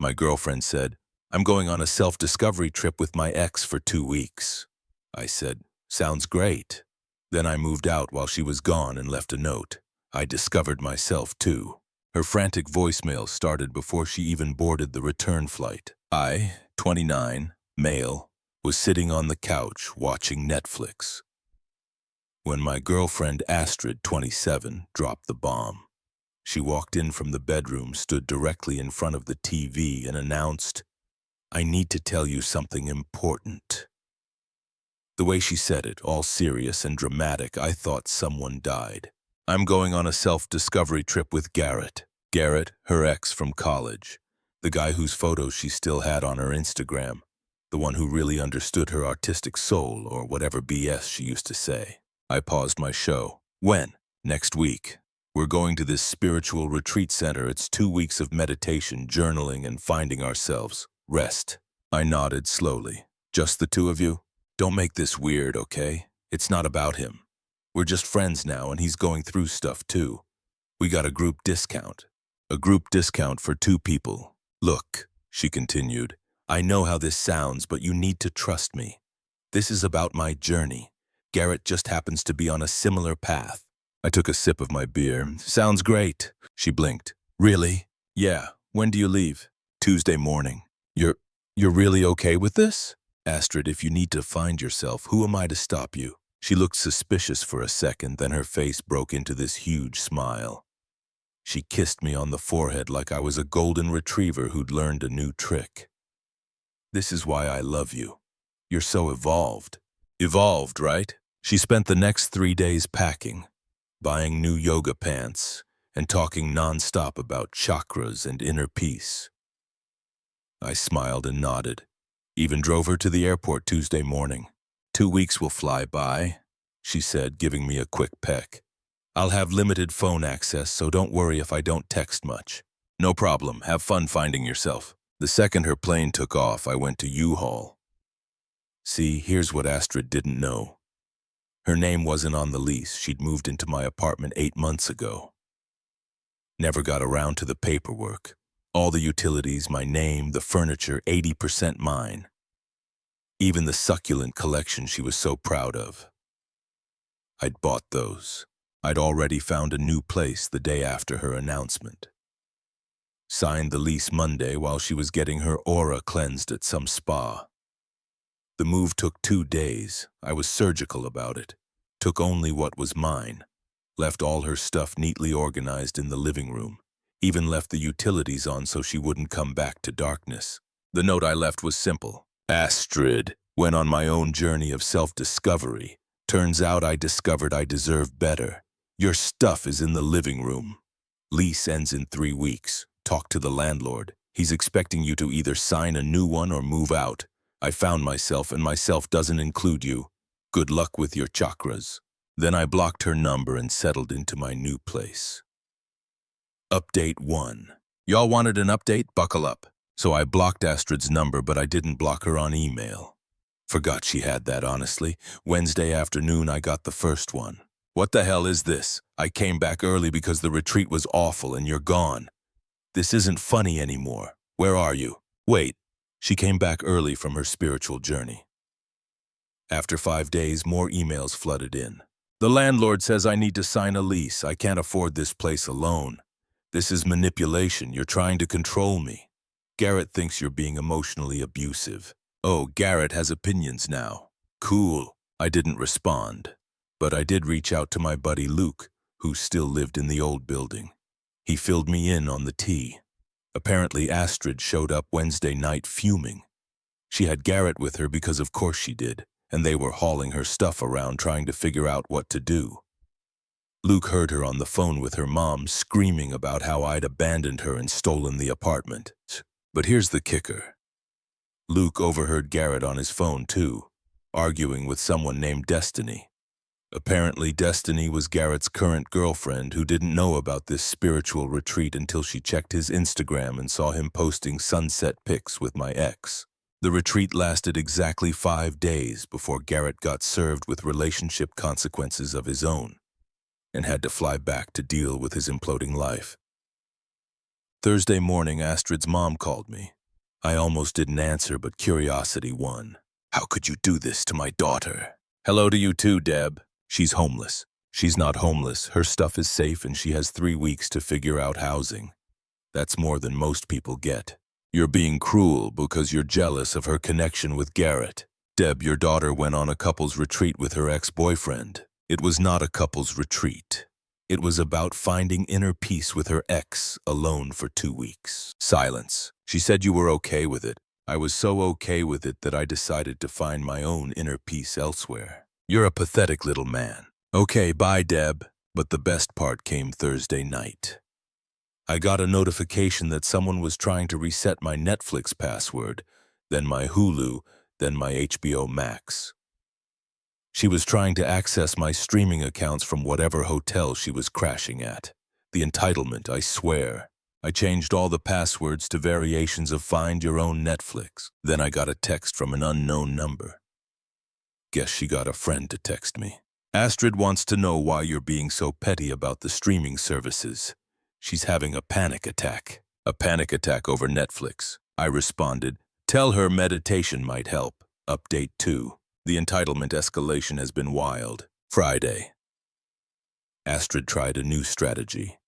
My girlfriend said, "I'm going on a self-discovery trip with my ex for 2 weeks." I said, "Sounds great." Then I moved out while she was gone and left a note. I discovered myself too. Her frantic voicemail started before she even boarded the return flight. I, 29, male, was sitting on the couch watching Netflix when my girlfriend Astrid, 27, dropped the bomb. She walked in from the bedroom, stood directly in front of the TV, and announced, "I need to tell you something important." The way she said it, all serious and dramatic, I thought someone died. "I'm going on a self-discovery trip with Garrett." Garrett, her ex from college, the guy whose photos she still had on her Instagram, the one who really understood her artistic soul, or whatever BS she used to say. I paused my show. "When?" "Next week. We're going to this spiritual retreat center. It's 2 weeks of meditation, journaling, and finding ourselves. Rest." I nodded slowly. "Just the two of you? Don't make this weird, okay? It's not about him. We're just friends now, and he's going through stuff too. We got a group discount. A group discount for 2 people. Look," she continued, "I know how this sounds, but you need to trust me. This is about my journey. Garrett just happens to be on a similar path." I took a sip of my beer. "Sounds great." She blinked. "Really?" "Yeah. When do you leave?" "Tuesday morning." You're really okay with this?" "Astrid, if you need to find yourself, who am I to stop you?" She looked suspicious for a second, then her face broke into this huge smile. She kissed me on the forehead like I was a golden retriever who'd learned a new trick. "This is why I love you. You're so evolved." "Evolved, right?" She spent the next 3 days packing, buying new yoga pants, and talking nonstop about chakras and inner peace. I smiled and nodded. Even drove her to the airport Tuesday morning. 2 weeks will fly by," she said, giving me a quick peck. "I'll have limited phone access, so don't worry if I don't text much." "No problem. Have fun finding yourself." The second her plane took off, I went to U-Haul. See, here's what Astrid didn't know. Her name wasn't on the lease. She'd moved into my apartment 8 months ago. Never got around to the paperwork. All the utilities, my name, the furniture, 80% mine. Even the succulent collection she was so proud of. I'd bought those. I'd already found a new place the day after her announcement. Signed the lease Monday while she was getting her aura cleansed at some spa. The move took 2 days. I was surgical about it. Took only what was mine. Left all her stuff neatly organized in the living room. Even left the utilities on so she wouldn't come back to darkness. The note I left was simple. "Astrid, went on my own journey of self-discovery. Turns out I discovered I deserve better. Your stuff is in the living room. Lease ends in 3 weeks. Talk to the landlord. He's expecting you to either sign a new one or move out. I found myself, and myself doesn't include you. Good luck with your chakras." Then I blocked her number and settled into my new place. Update 1. Y'all wanted an update? Buckle up. So I blocked Astrid's number, but I didn't block her on email. Forgot she had that, honestly. Wednesday afternoon, I got the first one. "What the hell is this? I came back early because the retreat was awful and you're gone. This isn't funny anymore. Where are you?" Wait. She came back early from her spiritual journey. After 5 days, more emails flooded in. "The landlord says I need to sign a lease. I can't afford this place alone. This is manipulation. You're trying to control me. Garrett thinks you're being emotionally abusive. Oh, Garrett has opinions now. Cool." I didn't respond, but I did reach out to my buddy Luke, who still lived in the old building. He filled me in on the tea. Apparently, Astrid showed up Wednesday night fuming. She had Garrett with her because of course she did, and they were hauling her stuff around trying to figure out what to do. Luke heard her on the phone with her mom screaming about how I'd abandoned her and stolen the apartment. But here's the kicker. Luke overheard Garrett on his phone too, arguing with someone named Destiny. Apparently, Destiny was Garrett's current girlfriend who didn't know about this spiritual retreat until she checked his Instagram and saw him posting sunset pics with my ex. The retreat lasted exactly 5 days before Garrett got served with relationship consequences of his own and had to fly back to deal with his imploding life. Thursday morning, Astrid's mom called me. I almost didn't answer, but curiosity won. How could you do this to my daughter? Hello to you too, Deb. She's homeless. She's not homeless. Her stuff is safe and she has 3 weeks to figure out housing. That's more than most people get. You're being cruel because you're jealous of her connection with Garrett. Deb, your daughter went on a couple's retreat with her ex-boyfriend. It was not a couple's retreat. It was about finding inner peace with her ex alone for 2 weeks. Silence. She said you were okay with it. I was so okay with it that I decided to find my own inner peace elsewhere. You're a pathetic little man. Okay, bye, Deb. But the best part came Thursday night. I got a notification that someone was trying to reset my Netflix password, then my Hulu, then my HBO Max. She was trying to access my streaming accounts from whatever hotel she was crashing at. The entitlement, I swear. I changed all the passwords to variations of Find Your Own Netflix. Then I got a text from an unknown number. Guess she got a friend to text me. Astrid wants to know why you're being so petty about the streaming services. She's having a panic attack. A panic attack over Netflix. I responded, tell her meditation might help. Update 2. The entitlement escalation has been wild. Friday. Astrid tried a new strategy.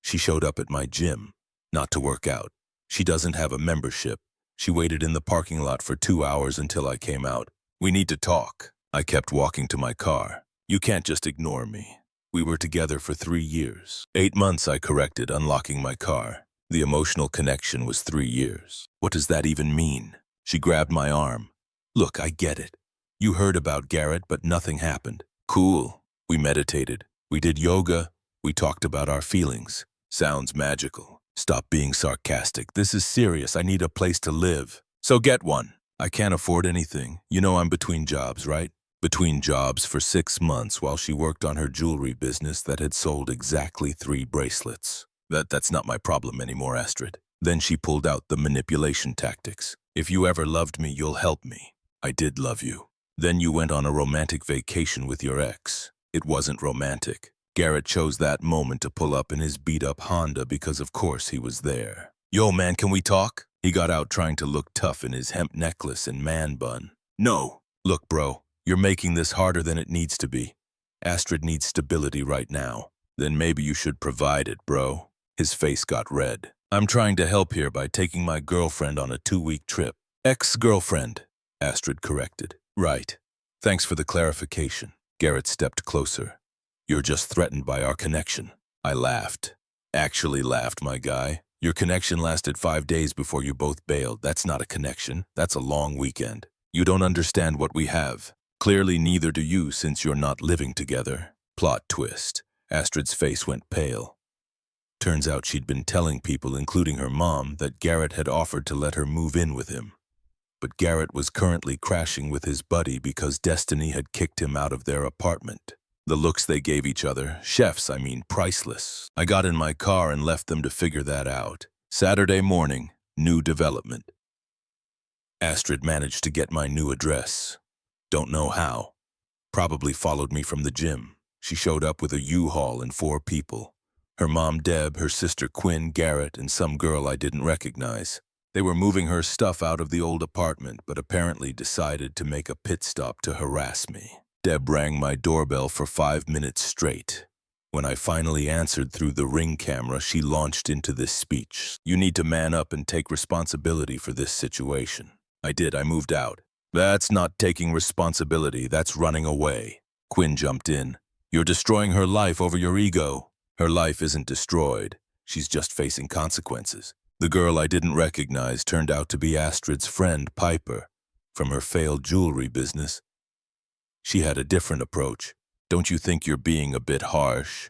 She showed up at my gym, not to work out. She doesn't have a membership. She waited in the parking lot for 2 hours until I came out. We need to talk. I kept walking to my car. You can't just ignore me. We were together for 3 years. 8 months, I corrected, unlocking my car. The emotional connection was 3 years. What does that even mean? She grabbed my arm. Look, I get it. You heard about Garrett, but nothing happened. Cool. We meditated. We did yoga. We talked about our feelings. Sounds magical. Stop being sarcastic. This is serious. I need a place to live. So get one. I can't afford anything. You know I'm between jobs, right? Between jobs for 6 months while she worked on her jewelry business that had sold exactly 3 bracelets. That's not my problem anymore, Astrid. Then she pulled out the manipulation tactics. If you ever loved me, you'll help me. I did love you. Then you went on a romantic vacation with your ex. It wasn't romantic. Garrett chose that moment to pull up in his beat-up Honda because of course he was there. Yo, man, can we talk? He got out trying to look tough in his hemp necklace and man bun. No. Look, bro, you're making this harder than it needs to be. Astrid needs stability right now. Then maybe you should provide it, bro. His face got red. I'm trying to help here by taking my girlfriend on a 2-week trip. Ex-girlfriend, Astrid corrected. Right. Thanks for the clarification. Garrett stepped closer. You're just threatened by our connection. I laughed. Actually laughed, my guy. Your connection lasted 5 days before you both bailed. That's not a connection. That's a long weekend. You don't understand what we have. Clearly neither do you since you're not living together. Plot twist. Astrid's face went pale. Turns out she'd been telling people, including her mom, that Garrett had offered to let her move in with him. But Garrett was currently crashing with his buddy because Destiny had kicked him out of their apartment. The looks they gave each other, chefs, I mean, priceless. I got in my car and left them to figure that out. Saturday morning, new development. Astrid managed to get my new address. Don't know how. Probably followed me from the gym. She showed up with a U-Haul and 4 people. Her mom Deb, her sister Quinn, Garrett, and some girl I didn't recognize. They were moving her stuff out of the old apartment, but apparently decided to make a pit stop to harass me. Deb rang my doorbell for 5 minutes straight. When I finally answered through the Ring camera, she launched into this speech. You need to man up and take responsibility for this situation. I did. I moved out. That's not taking responsibility. That's running away. Quinn jumped in. You're destroying her life over your ego. Her life isn't destroyed. She's just facing consequences. The girl I didn't recognize turned out to be Astrid's friend, Piper, from her failed jewelry business. She had a different approach. Don't you think you're being a bit harsh?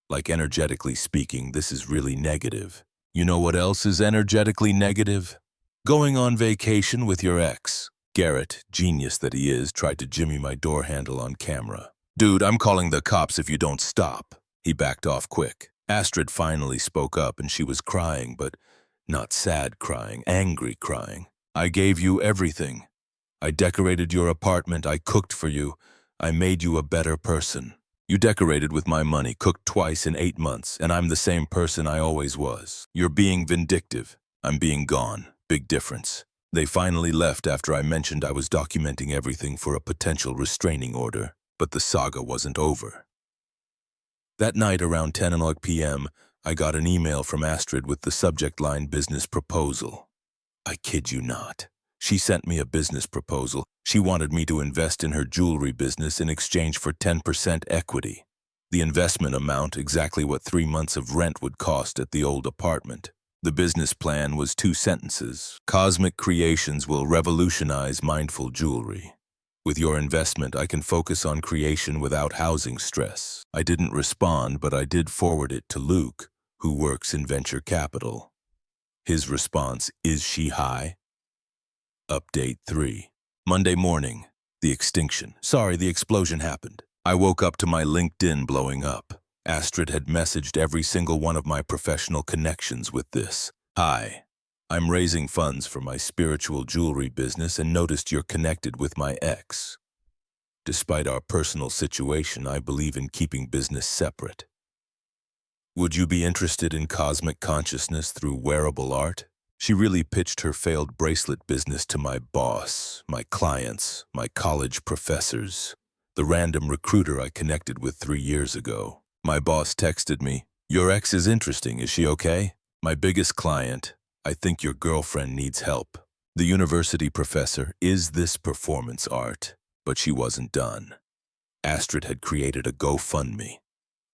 Like, energetically speaking, this is really negative. You know what else is energetically negative? Going on vacation with your ex. Garrett, genius that he is, tried to jimmy my door handle on camera. Dude, I'm calling the cops if you don't stop. He backed off quick. Astrid finally spoke up and she was crying, but not sad crying, angry crying. I gave you everything. I decorated your apartment, I cooked for you. I made you a better person. You decorated with my money, cooked twice in 8 months, and I'm the same person I always was. You're being vindictive. I'm being gone. Big difference. They finally left after I mentioned I was documenting everything for a potential restraining order, but the saga wasn't over. That night around 10 p.m., I got an email from Astrid with the subject line business proposal. I kid you not. She sent me a business proposal. She wanted me to invest in her jewelry business in exchange for 10% equity. The investment amount, exactly what 3 months of rent would cost at the old apartment. The business plan was 2 sentences. Cosmic creations will revolutionize mindful jewelry. With your investment, I can focus on creation without housing stress. I didn't respond, but I did forward it to Luke, who works in venture capital. His response, is she high? Update 3. Monday morning. The extinction. Sorry, the explosion happened. I woke up to my LinkedIn blowing up. Astrid had messaged every single one of my professional connections with this. Hi. I'm raising funds for my spiritual jewelry business and noticed you're connected with my ex. Despite our personal situation, I believe in keeping business separate. Would you be interested in cosmic consciousness through wearable art? She really pitched her failed bracelet business to my boss, my clients, my college professors, the random recruiter I connected with 3 years ago. My boss texted me, "Your ex is interesting, is she okay?" My biggest client, "I think your girlfriend needs help." The university professor, "Is this performance art?" But she wasn't done. Astrid had created a GoFundMe.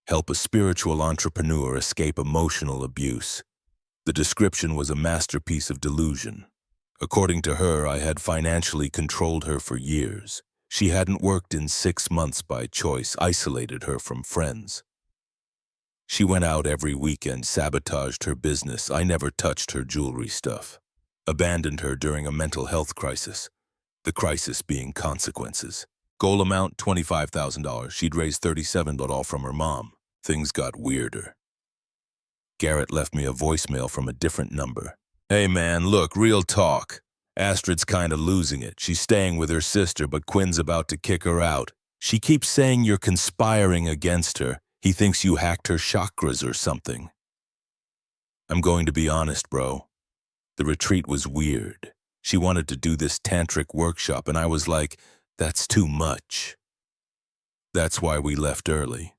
Help a spiritual entrepreneur escape emotional abuse. The description was a masterpiece of delusion. According to her, I had financially controlled her for years. She hadn't worked in 6 months by choice, isolated her from friends. She went out every weekend, sabotaged her business. I never touched her jewelry stuff. Abandoned her during a mental health crisis. The crisis being consequences. Goal amount, $25,000. She'd raised $37,000, but all from her mom. Things got weirder. Garrett left me a voicemail from a different number. "Hey man, look, real talk. Astrid's kinda losing it. She's staying with her sister, but Quinn's about to kick her out. She keeps saying you're conspiring against her. He thinks you hacked her chakras or something." I'm going to be honest, bro. The retreat was weird. She wanted to do this tantric workshop, and I was like, that's too much. That's why we left early.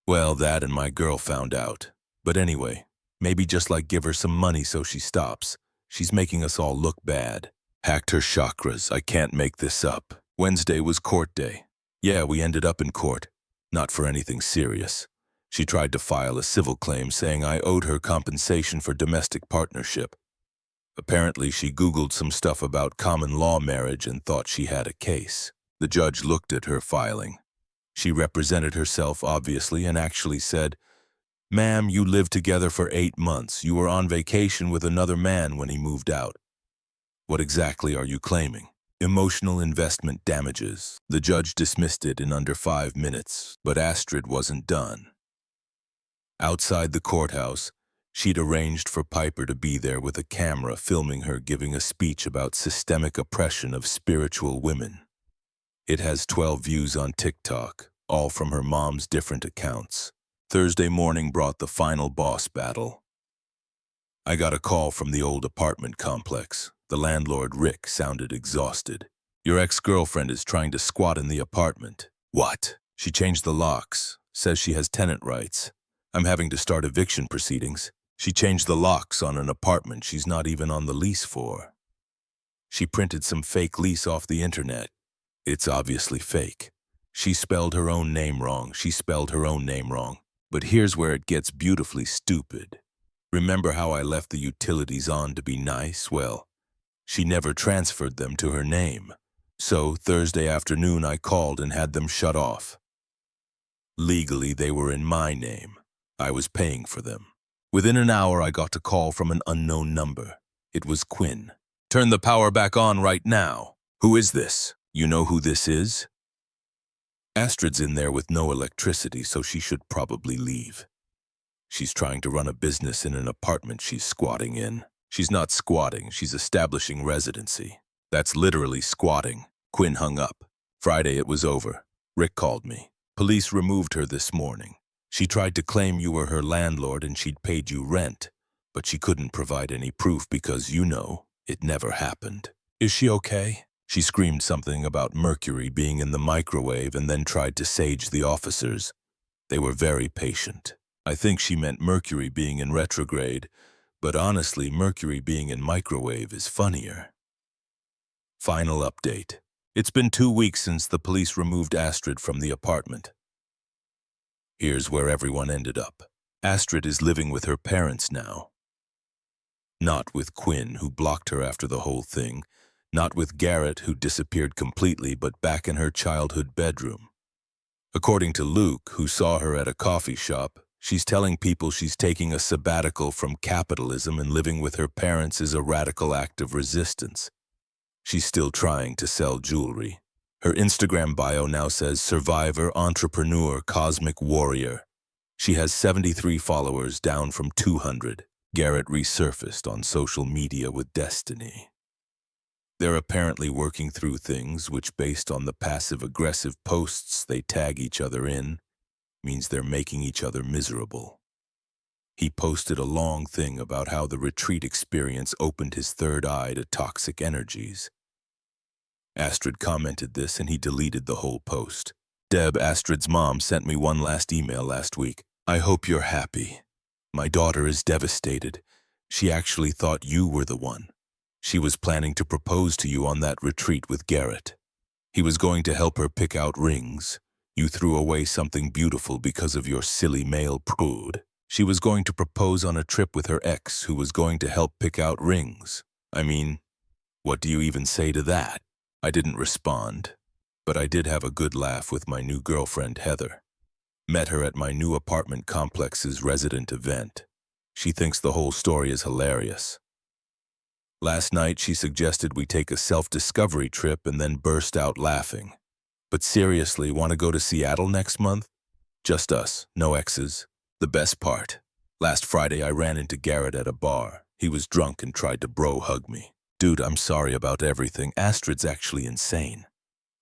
Well, that and my girl found out. But anyway, maybe just give her some money so she stops. She's making us all look bad. Hacked her chakras. I can't make this up. Wednesday was court day. Yeah, we ended up in court. Not for anything serious. She tried to file a civil claim saying I owed her compensation for domestic partnership. Apparently, she Googled some stuff about common law marriage and thought she had a case. The judge looked at her filing. She represented herself, obviously, and actually said, "Ma'am, you lived together for 8 months. You were on vacation with another man when he moved out. What exactly are you claiming?" Emotional investment damages. The judge dismissed it in under 5 minutes, but Astrid wasn't done. Outside the courthouse, she'd arranged for Piper to be there with a camera filming her giving a speech about systemic oppression of spiritual women. It has 12 views on TikTok, all from her mom's different accounts. Thursday morning brought the final boss battle. I got a call from the old apartment complex. The landlord, Rick, sounded exhausted. "Your ex-girlfriend is trying to squat in the apartment." "What?" "She changed the locks. Says she has tenant rights. I'm having to start eviction proceedings. She changed the locks on an apartment she's not even on the lease for. She printed some fake lease off the internet. It's obviously fake. She spelled her own name wrong. But here's where it gets beautifully stupid. Remember how I left the utilities on to be nice? Well, she never transferred them to her name. So Thursday afternoon I called and had them shut off. Legally, they were in my name. I was paying for them. Within an hour, I got a call from an unknown number. It was Quinn. "Turn the power back on right now." "Who is this?" "You know who this is?" Astrid's in there with no electricity, so she should probably leave. She's trying to run a business in an apartment she's squatting in. She's not squatting, she's establishing residency. That's literally squatting. Quinn hung up. Friday it was over. Rick called me. "Police removed her this morning. She tried to claim you were her landlord and she'd paid you rent. but she couldn't provide any proof because, it never happened. Is she okay? She screamed something about Mercury being in the microwave and then tried to sage the officers. They were very patient. I think she meant Mercury being in retrograde, but honestly, Mercury being in microwave is funnier. Final update. It's been 2 weeks since the police removed Astrid from the apartment. Here's where everyone ended up. Astrid is living with her parents now. Not with Quinn, who blocked her after the whole thing. Not with Garrett, who disappeared completely, but back in her childhood bedroom. According to Luke, who saw her at a coffee shop, she's telling people she's taking a sabbatical from capitalism and living with her parents is a radical act of resistance. She's still trying to sell jewelry. Her Instagram bio now says survivor, entrepreneur, cosmic warrior. She has 73 followers, down from 200. Garrett resurfaced on social media with Destiny. They're apparently working through things which, based on the passive-aggressive posts they tag each other in, means they're making each other miserable. He posted a long thing about how the retreat experience opened his third eye to toxic energies. Astrid commented this and he deleted the whole post. Deb, Astrid's mom, sent me one last email last week. I hope you're happy. My daughter is devastated. She actually thought you were the one. She was planning to propose to you on that retreat with Garrett. He was going to help her pick out rings. You threw away something beautiful because of your silly male prude. She was going to propose on a trip with her ex, who was going to help pick out rings. I mean, what do you even say to that? I didn't respond, but I did have a good laugh with my new girlfriend, Heather. Met her at my new apartment complex's resident event. She thinks the whole story is hilarious. Last night, she suggested we take a self-discovery trip and then burst out laughing. But seriously, want to go to Seattle next month? Just us, no exes. The best part. Last Friday, I ran into Garrett at a bar. He was drunk and tried to bro-hug me. Dude, I'm sorry about everything. Astrid's actually insane.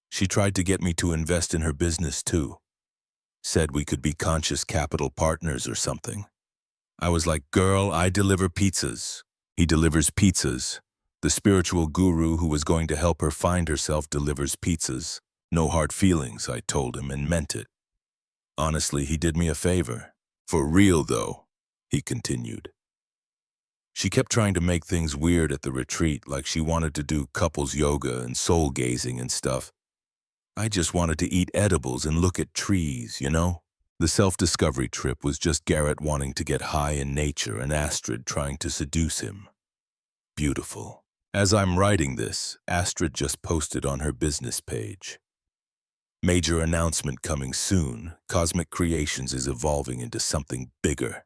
She tried to get me to invest in her business too. Said we could be conscious capital partners or something. I was like, girl, I deliver pizzas. He delivers pizzas. The spiritual guru who was going to help her find herself delivers pizzas. No hard feelings, I told him, and meant it. Honestly, he did me a favor. For real, though, he continued. She kept trying to make things weird at the retreat, like she wanted to do couples yoga and soul gazing and stuff. I just wanted to eat edibles and look at trees, The self-discovery trip was just Garrett wanting to get high in nature and Astrid trying to seduce him. Beautiful. As I'm writing this, Astrid just posted on her business page. Major announcement coming soon. Cosmic Creations is evolving into something bigger.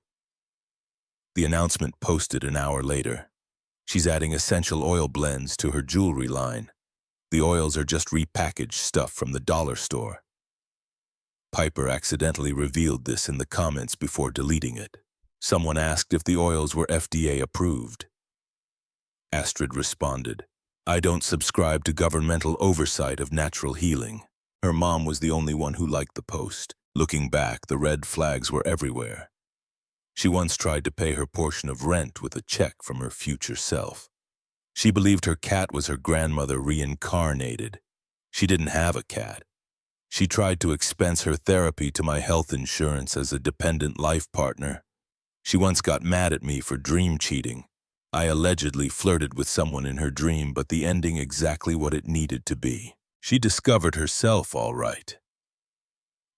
The announcement posted an hour later. She's adding essential oil blends to her jewelry line. The oils are just repackaged stuff from the dollar store. Piper accidentally revealed this in the comments before deleting it. Someone asked if the oils were FDA approved. Astrid responded, I don't subscribe to governmental oversight of natural healing. Her mom was the only one who liked the post. Looking back, the red flags were everywhere. She once tried to pay her portion of rent with a check from her future self. She believed her cat was her grandmother reincarnated. She didn't have a cat. She tried to expense her therapy to my health insurance as a dependent life partner. She once got mad at me for dream cheating. I allegedly flirted with someone in her dream, but the ending exactly what it needed to be. She discovered herself all right.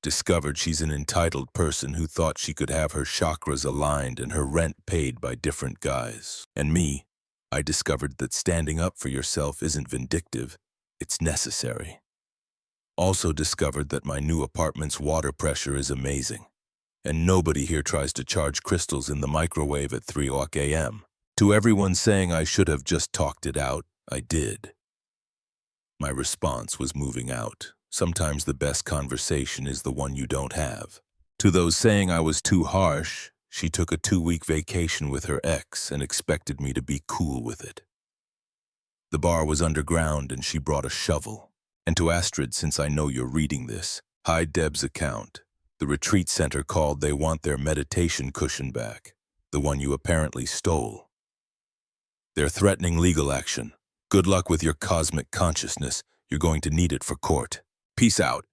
Discovered she's an entitled person who thought she could have her chakras aligned and her rent paid by different guys. And me, I discovered that standing up for yourself isn't vindictive, it's necessary. Also discovered that my new apartment's water pressure is amazing. And nobody here tries to charge crystals in the microwave at 3 a.m. To everyone saying I should have just talked it out, I did. My response was moving out. Sometimes the best conversation is the one you don't have. To those saying I was too harsh, she took a 2-week vacation with her ex and expected me to be cool with it. The bar was underground and she brought a shovel. And to Astrid, since I know you're reading this, hide Deb's account. The retreat center called they want their meditation cushion back. the one you apparently stole. They're threatening legal action. Good luck with your cosmic consciousness. You're going to need it for court. Peace out.